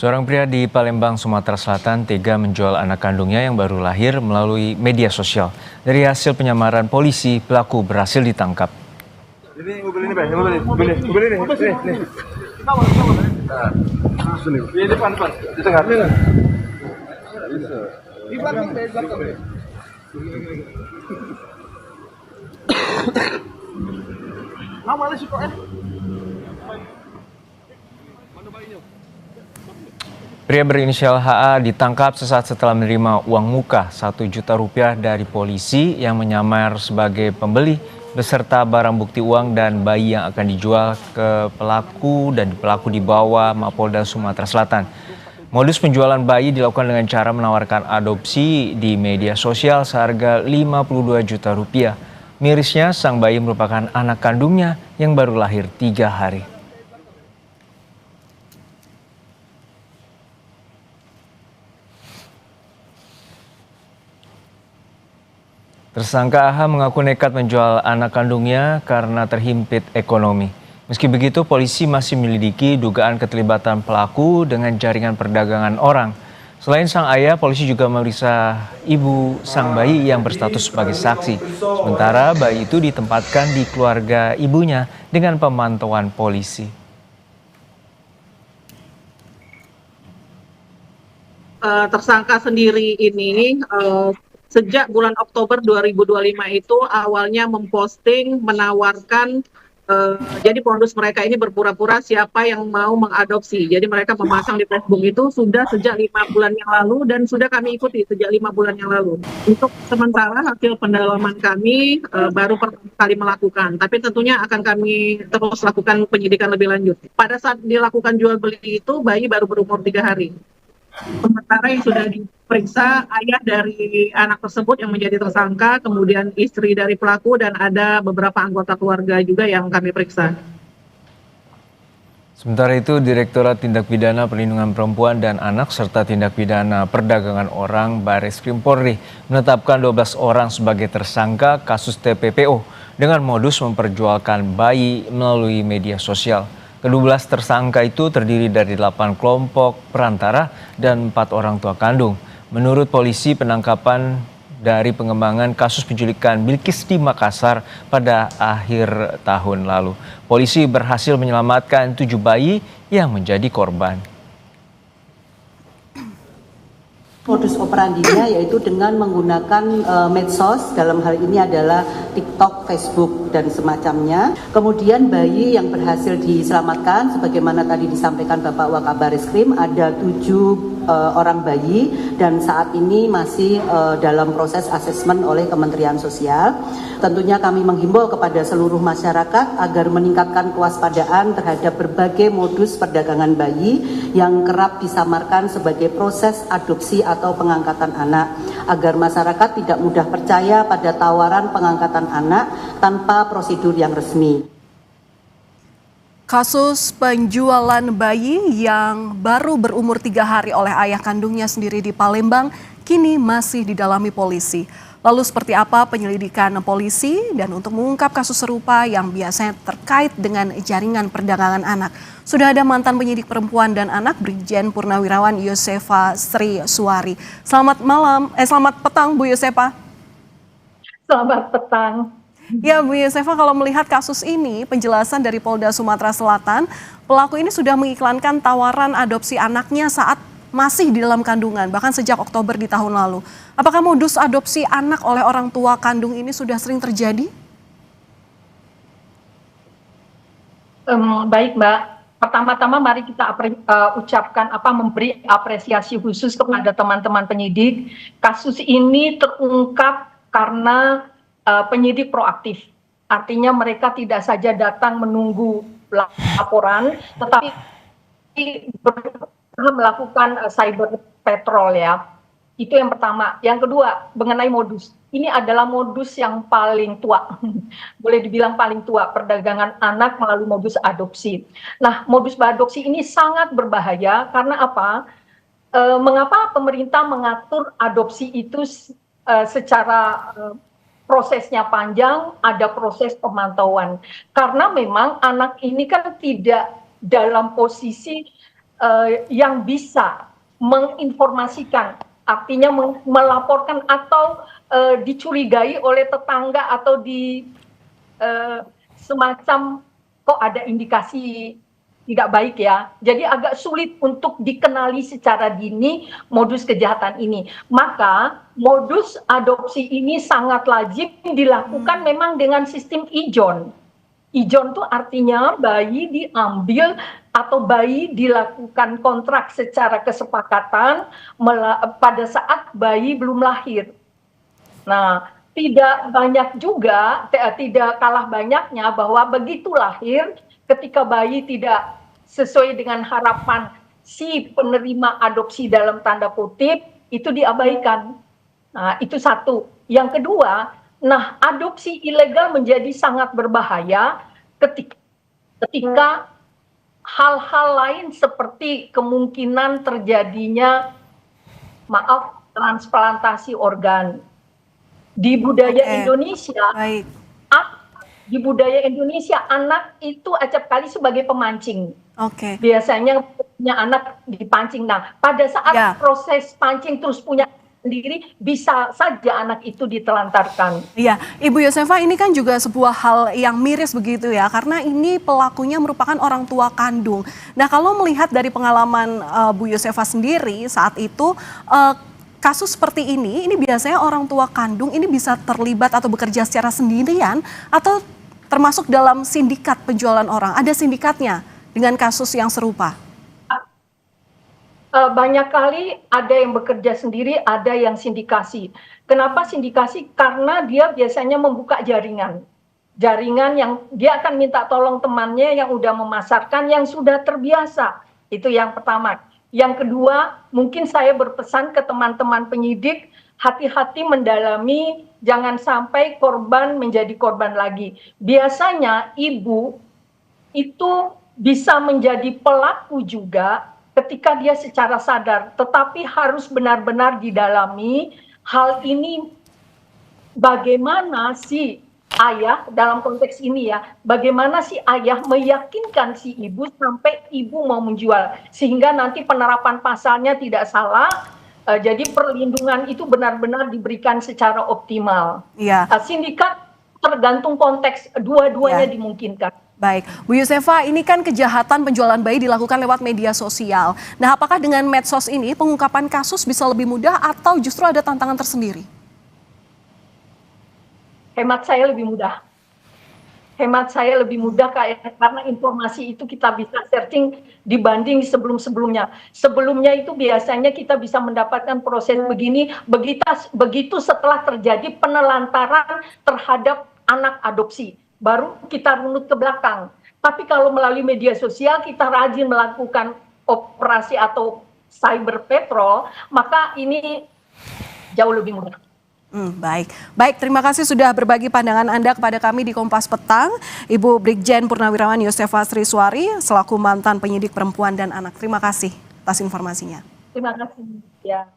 Seorang pria di Palembang, Sumatera Selatan tega menjual anak kandungnya yang baru lahir melalui media sosial. Dari hasil penyamaran polisi, pelaku berhasil ditangkap. Ini mobil ini, Pak. Mobil ini. Nih. Nah, sini. Di depan. Di tengah. Di belakang, di belakang. Mana sih, Pak? Pria berinisial HA ditangkap sesaat setelah menerima uang muka 1 juta rupiah dari polisi yang menyamar sebagai pembeli beserta barang bukti uang dan bayi yang akan dijual ke pelaku dibawa Mapolda Sumatera Selatan. Modus penjualan bayi dilakukan dengan cara menawarkan adopsi di media sosial seharga 52 juta rupiah. Mirisnya, sang bayi merupakan anak kandungnya yang baru lahir 3 hari. Tersangka AH mengaku nekat menjual anak kandungnya karena terhimpit ekonomi. Meski begitu, polisi masih menyelidiki dugaan keterlibatan pelaku dengan jaringan perdagangan orang. Selain sang ayah, polisi juga memeriksa ibu sang bayi yang berstatus sebagai saksi. Sementara bayi itu ditempatkan di keluarga ibunya dengan pemantauan polisi. Tersangka sendiri ini sejak bulan Oktober 2025 itu awalnya memposting menawarkan jadi modus mereka ini berpura-pura siapa yang mau mengadopsi. Jadi mereka memasang di Facebook itu sudah sejak 5 bulan yang lalu dan sudah kami ikuti sejak 5 bulan yang lalu. Untuk sementara hasil pendalaman kami baru pertama kali melakukan, tapi tentunya akan kami terus lakukan penyidikan lebih lanjut. Pada saat dilakukan jual beli itu bayi baru berumur 3 hari. Sementara yang sudah diperiksa ayah dari anak tersebut yang menjadi tersangka, kemudian istri dari pelaku, dan ada beberapa anggota keluarga juga yang kami periksa. Sementara itu, Direktorat Tindak Pidana Perlindungan Perempuan dan Anak serta Tindak Pidana Perdagangan Orang Barreskrim Polri menetapkan 12 orang sebagai tersangka kasus TPPO dengan modus memperjualkan bayi melalui media sosial. Ke-12 tersangka itu terdiri dari 8 kelompok perantara dan 4 orang tua kandung. Menurut polisi, penangkapan dari pengembangan kasus penculikan Bilkis di Makassar pada akhir tahun lalu. Polisi berhasil menyelamatkan 7 bayi yang menjadi korban. Modus operandinya yaitu dengan menggunakan medsos, dalam hal ini adalah TikTok, Facebook, dan semacamnya. Kemudian bayi yang berhasil diselamatkan, sebagaimana tadi disampaikan Bapak Wakabarisskrim, ada 7 orang bayi dan saat ini masih dalam proses asesmen oleh Kementerian Sosial. Tentunya kami menghimbau kepada seluruh masyarakat agar meningkatkan kewaspadaan terhadap berbagai modus perdagangan bayi yang kerap disamarkan sebagai proses adopsi atau pengangkatan anak, agar masyarakat tidak mudah percaya pada tawaran pengangkatan anak tanpa prosedur yang resmi. Kasus penjualan bayi yang baru berumur 3 hari oleh ayah kandungnya sendiri di Palembang kini masih didalami polisi. Lalu seperti apa penyelidikan polisi dan untuk mengungkap kasus serupa yang biasanya terkait dengan jaringan perdagangan anak? Sudah ada mantan penyidik perempuan dan anak Brigjen Purnawirawan Yosefa Sri Suwari. Selamat petang Bu Yosefa. Selamat petang. Ya Bu Yosefa, kalau melihat kasus ini, penjelasan dari Polda Sumatera Selatan, pelaku ini sudah mengiklankan tawaran adopsi anaknya saat masih di dalam kandungan, bahkan sejak Oktober di tahun lalu. Apakah modus adopsi anak oleh orang tua kandung ini sudah sering terjadi? Baik Mbak, pertama-tama mari kita ucapkan memberi apresiasi khusus kepada teman-teman penyidik. Kasus ini terungkap karena penyidik proaktif, artinya mereka tidak saja datang menunggu laporan, tetapi melakukan cyber patrol ya. Itu yang pertama. Yang kedua, mengenai modus. Ini adalah modus yang paling tua, boleh dibilang paling tua, perdagangan anak melalui modus adopsi. Nah, modus adopsi ini sangat berbahaya karena apa? Mengapa pemerintah mengatur adopsi itu secara prosesnya panjang, ada proses pemantauan. Karena memang anak ini kan tidak dalam posisi yang bisa menginformasikan, artinya melaporkan atau dicurigai oleh tetangga atau semacam kok ada indikasi tidak baik ya. Jadi agak sulit untuk dikenali secara dini modus kejahatan ini. Maka modus adopsi ini sangat lazim dilakukan memang dengan sistem ijon. Ijon itu artinya bayi diambil atau bayi dilakukan kontrak secara kesepakatan pada saat bayi belum lahir. Nah, tidak banyak juga, tidak kalah banyaknya bahwa begitu lahir, ketika bayi tidak sesuai dengan harapan si penerima adopsi dalam tanda kutip, itu diabaikan. Nah, itu satu. Yang kedua, nah, adopsi ilegal menjadi sangat berbahaya ketika hal-hal lain seperti kemungkinan terjadinya, transplantasi organ. Di budaya Indonesia, di budaya Indonesia anak itu acap kali sebagai pemancing. Biasanya punya anak dipancing. Nah, pada saat proses pancing terus punya sendiri, bisa saja anak itu ditelantarkan. Iya, Ibu Yosefa, ini kan juga sebuah hal yang miris begitu ya, karena ini pelakunya merupakan orang tua kandung. Nah, kalau melihat dari pengalaman Bu Yosefa sendiri saat itu, kasus seperti ini biasanya orang tua kandung ini bisa terlibat atau bekerja secara sendirian atau termasuk dalam sindikat penjualan orang. Ada sindikatnya dengan kasus yang serupa. Banyak kali ada yang bekerja sendiri, ada yang sindikasi. Kenapa sindikasi? Karena dia biasanya membuka jaringan. Jaringan yang dia akan minta tolong temannya yang udah memasarkan, yang sudah terbiasa. Itu yang pertama. Yang kedua, mungkin saya berpesan ke teman-teman penyidik, hati-hati mendalami, jangan sampai korban menjadi korban lagi. Biasanya ibu itu bisa menjadi pelaku juga ketika dia secara sadar, tetapi harus benar-benar didalami hal ini, bagaimana si ayah dalam konteks ini ya, bagaimana si ayah meyakinkan si ibu sampai ibu mau menjual, sehingga nanti penerapan pasalnya tidak salah, jadi perlindungan itu benar-benar diberikan secara optimal. Sindikat tergantung konteks, dua-duanya dimungkinkan. Baik, Bu Yosefa, ini kan kejahatan penjualan bayi dilakukan lewat media sosial. Nah, apakah dengan medsos ini pengungkapan kasus bisa lebih mudah atau justru ada tantangan tersendiri? Hemat saya lebih mudah. Hemat saya lebih mudah karena informasi itu kita bisa searching dibanding sebelum-sebelumnya. Sebelumnya itu biasanya kita bisa mendapatkan proses begini, begitu setelah terjadi penelantaran terhadap anak adopsi. Baru kita runut ke belakang. Tapi kalau melalui media sosial kita rajin melakukan operasi atau cyber patrol, maka ini jauh lebih mudah. Baik, terima kasih sudah berbagi pandangan Anda kepada kami di Kompas Petang, Ibu Brigjen Purnawirawan Yosefa Sriswari selaku mantan penyidik perempuan dan anak. Terima kasih atas informasinya. Terima kasih. Ya.